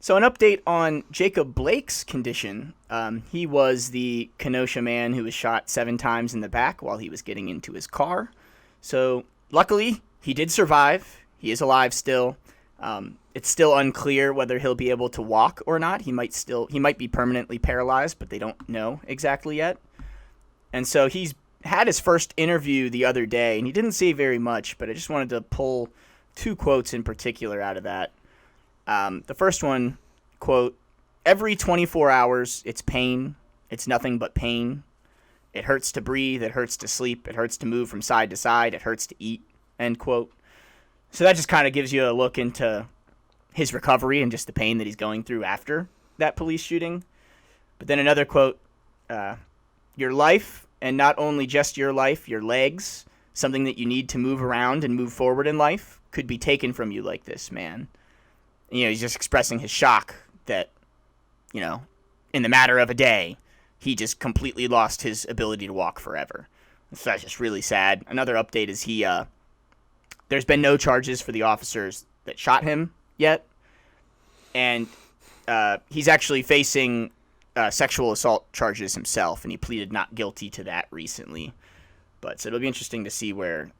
So an update on Jacob Blake's condition. He was the Kenosha man who was shot 7 times in the back while he was getting into his car. So luckily, he did survive. He is alive still. It's still unclear whether he'll be able to walk or not. He might be permanently paralyzed, but they don't know exactly yet. And so he's had his first interview the other day, and he didn't say very much, but I just wanted to pull 2 quotes in particular out of that. The first one, quote, "Every 24 hours, it's pain. It's nothing but pain. It hurts to breathe. It hurts to sleep. It hurts to move from side to side. It hurts to eat," end quote. So that just kind of gives you a look into his recovery and just the pain that he's going through after that police shooting. But then another quote, "Your life, and not only just your life, your legs, something that you need to move around and move forward in life, could be taken from you like this, man." He's just expressing his shock that, in the matter of a day, he just completely lost his ability to walk forever. So that's just really sad. Another update is there's been no charges for the officers that shot him yet. And he's actually facing sexual assault charges himself, and he pleaded not guilty to that recently. But so it'll be interesting to see where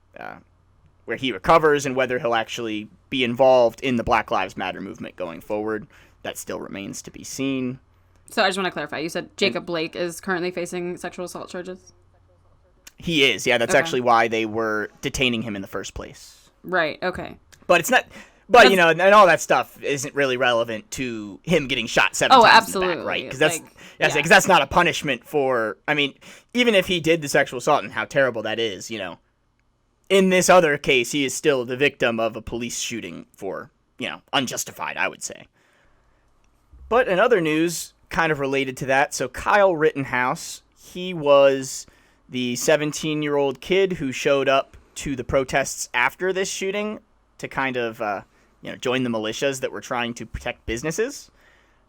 he recovers and whether he'll actually be involved in the Black Lives Matter movement going forward. That still remains to be seen. So I just want to clarify. You said Jacob Blake is currently facing sexual assault charges? He is. Yeah, that's actually why they were detaining him in the first place. Right. Okay. But it's not... But, and all that stuff isn't really relevant to him getting shot 7 times absolutely. in the back, right? Because that's not a punishment for... I mean, even if he did the sexual assault and how terrible that is, in this other case, he is still the victim of a police shooting for, unjustified, I would say. But in other news, kind of related to that, so Kyle Rittenhouse, he was the 17-year-old kid who showed up to the protests after this shooting to kind of, join the militias that were trying to protect businesses.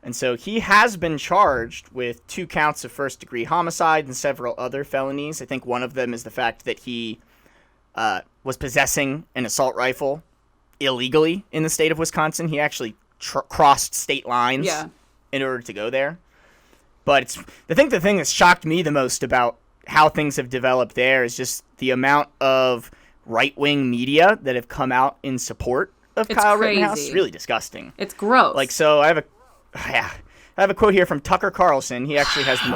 And so he has been charged with 2 counts of first-degree homicide and several other felonies. I think one of them is the fact that he was possessing an assault rifle illegally in the state of Wisconsin. He actually crossed state lines in order to go there. But the thing that shocked me the most about how things have developed there is just the amount of right-wing media that have come out in support of Kyle Rittenhouse. It's really disgusting. It's gross. So I have a quote here from Tucker Carlson. He actually has the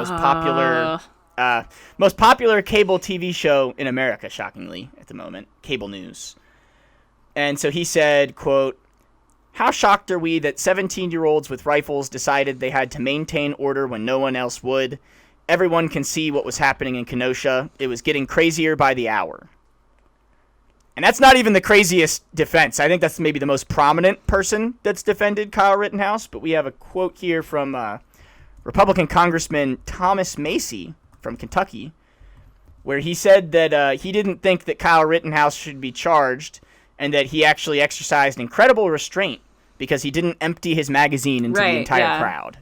most popular cable TV show in America, shockingly, at the moment, cable news. And so he said, quote, "How shocked are we that 17-year-olds with rifles decided they had to maintain order when no one else would? Everyone can see what was happening in Kenosha. It was getting crazier by the hour." And that's not even the craziest defense. I think that's maybe the most prominent person that's defended Kyle Rittenhouse. But we have a quote here from Republican Congressman Thomas Macy from Kentucky, where he said that he didn't think that Kyle Rittenhouse should be charged and that he actually exercised incredible restraint because he didn't empty his magazine into the entire crowd.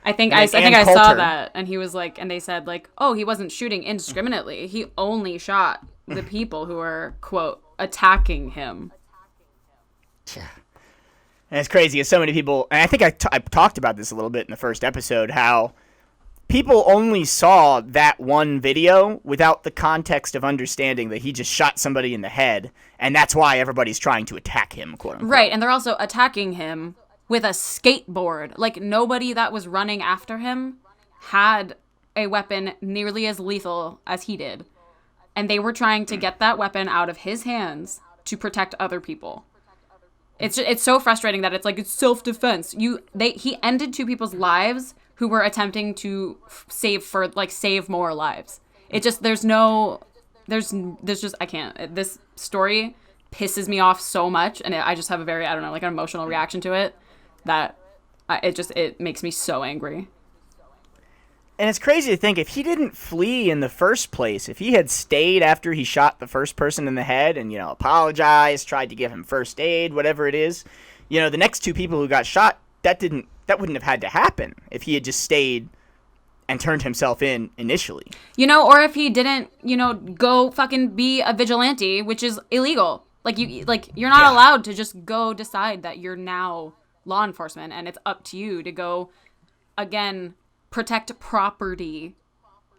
I think I saw that, and he was like, and they said like, oh, he wasn't shooting indiscriminately. He only shot the people who were, quote, attacking him. And it's crazy because so many people, and I think I talked about this a little bit in the first episode, how people only saw that one video without the context of understanding that he just shot somebody in the head, and that's why everybody's trying to attack him, quote unquote. Right, and they're also attacking him with a skateboard. Like, nobody that was running after him had a weapon nearly as lethal as he did. And they were trying to get that weapon out of his hands to protect other people. It's so frustrating that it's like, it's self-defense. He ended 2 people's lives who were attempting to save more lives. It just, there's just, I can't. This story pisses me off so much, and I just have a very, I don't know, like an emotional reaction to it that it makes me so angry. And it's crazy to think if he didn't flee in the first place, if he had stayed after he shot the first person in the head and, apologized, tried to give him first aid, whatever it is, the next 2 people who got shot, that wouldn't have had to happen if he had just stayed and turned himself in initially. Or if he didn't, go fucking be a vigilante, which is illegal. You're not allowed to just go decide that you're now law enforcement, and it's up to you to go, again, protect property,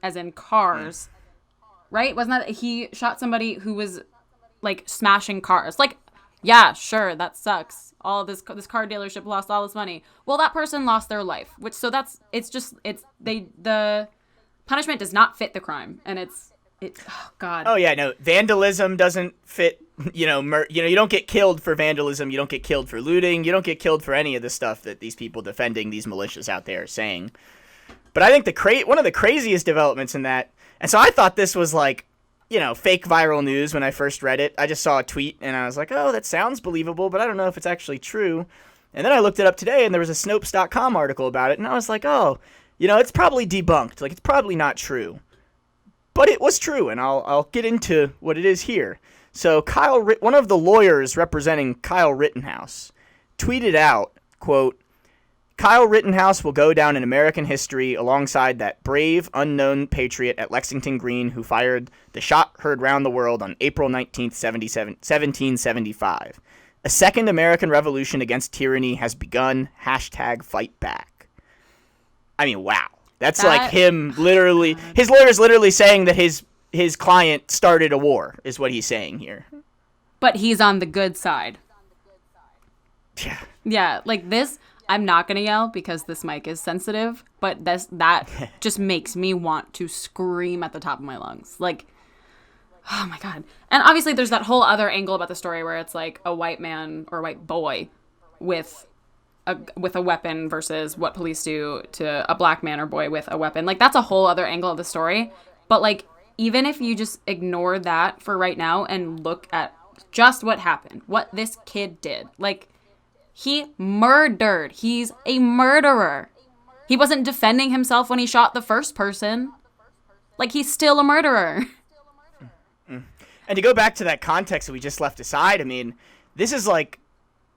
as in cars, right? Wasn't that he shot somebody who was like smashing cars? Like, yeah, sure, that sucks. All this car dealership lost all this money. Well, that person lost their life, the punishment does not fit the crime, and it's oh god. Oh yeah, no, vandalism doesn't fit. You don't get killed for vandalism. You don't get killed for looting. You don't get killed for any of the stuff that these people defending these militias out there are saying. But I think one of the craziest developments in that, and so I thought this was like, fake viral news when I first read it. I just saw a tweet and I was like, oh, that sounds believable, but I don't know if it's actually true. And then I looked it up today and there was a Snopes.com article about it, and I was like, oh, it's probably debunked. Like, it's probably not true. But it was true, and I'll get into what it is here. So one of the lawyers representing Kyle Rittenhouse tweeted out, quote, Kyle Rittenhouse will go down in American history alongside that brave, unknown patriot at Lexington Green who fired the shot heard round the world on April 19th, 1775. A second American revolution against tyranny has begun. #fight back. I mean, wow. That's like him literally, his lawyer's literally saying that his client started a war, is what he's saying here. But he's on the good side. Yeah. Yeah, like this, I'm not going to yell because this mic is sensitive, but that just makes me want to scream at the top of my lungs. Like, oh my God. And obviously there's that whole other angle about the story where it's like a white man or a white boy with a weapon versus what police do to a black man or boy with a weapon. Like, that's a whole other angle of the story. But like, even if you just ignore that for right now and look at just what happened, what this kid did, like, he murdered. He's a murderer. He wasn't defending himself when he shot the first person. Like, he's still a murderer. And to go back to that context that we just left aside, I mean, this is like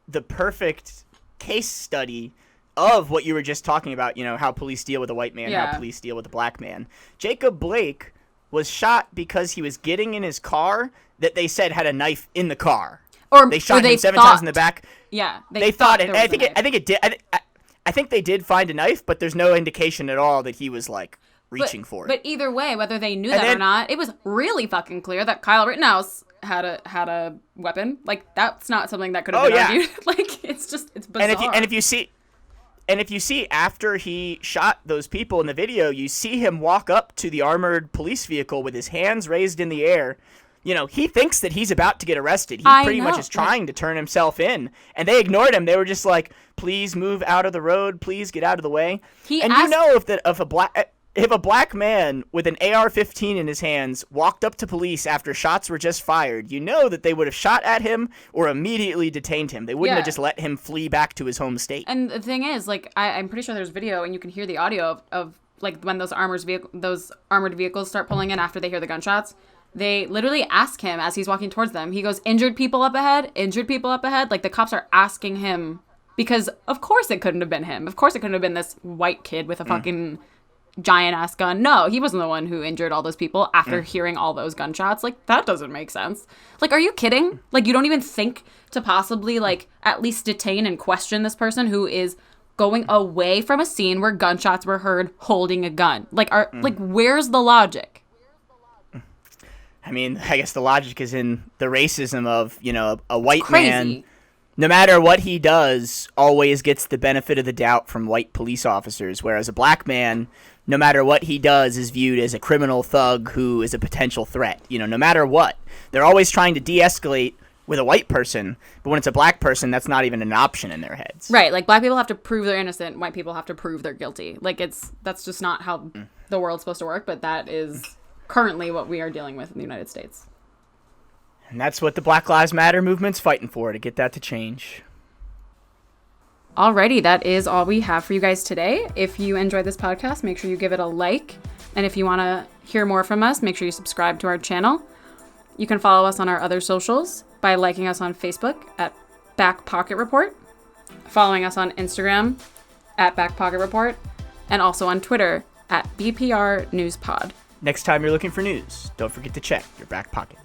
the perfect case study of what you were just talking about, how police deal with a white man, how police deal with a black man. Jacob Blake was shot because he was getting in his car that they said had a knife in the car. Or they shot him 7 times in the back. Yeah, they thought it. I think it did. I think they did find a knife, but there's no indication at all that he was like reaching for it. But either way, whether they knew that or not, it was really fucking clear that Kyle Rittenhouse had a weapon. Like, that's not something that could have been argued. Like, it's bizarre. And if you see after he shot those people in the video, you see him walk up to the armored police vehicle with his hands raised in the air. He thinks that he's about to get arrested. He pretty much is trying to turn himself in. And they ignored him. They were just like, please move out of the road. Please get out of the way. If a black man with an AR-15 in his hands walked up to police after shots were just fired, that they would have shot at him or immediately detained him. They wouldn't have just let him flee back to his home state. And the thing is, like, I'm pretty sure there's video and you can hear the audio of like when those armored vehicles start pulling in after they hear the gunshots. They literally ask him as he's walking towards them. He goes, injured people up ahead. Like, the cops are asking him because, of course, it couldn't have been him. Of course, it couldn't have been this white kid with a fucking giant-ass gun. No, he wasn't the one who injured all those people after hearing all those gunshots. Like, that doesn't make sense. Like, are you kidding? Like, you don't even think to possibly, like, at least detain and question this person who is going away from a scene where gunshots were heard holding a gun. Like, like, where's the logic? I mean, I guess the logic is in the racism of, a white man, no matter what he does, always gets the benefit of the doubt from white police officers, whereas a black man, no matter what he does, is viewed as a criminal thug who is a potential threat. No matter what. They're always trying to de-escalate with a white person, but when it's a black person, that's not even an option in their heads. Right, like, black people have to prove they're innocent, white people have to prove they're guilty. Like, that's just not how the world's supposed to work, but that is currently what we are dealing with in the United States. And that's what the Black Lives Matter movement's fighting for, to get that to change. Alrighty, that is all we have for you guys today. If you enjoyed this podcast, make sure you give it a like. And if you want to hear more from us, make sure you subscribe to our channel. You can follow us on our other socials by liking us on Facebook at Back Pocket Report, following us on Instagram at Back Pocket Report, and also on Twitter at BPR News Pod. Next time you're looking for news, don't forget to check your back pocket.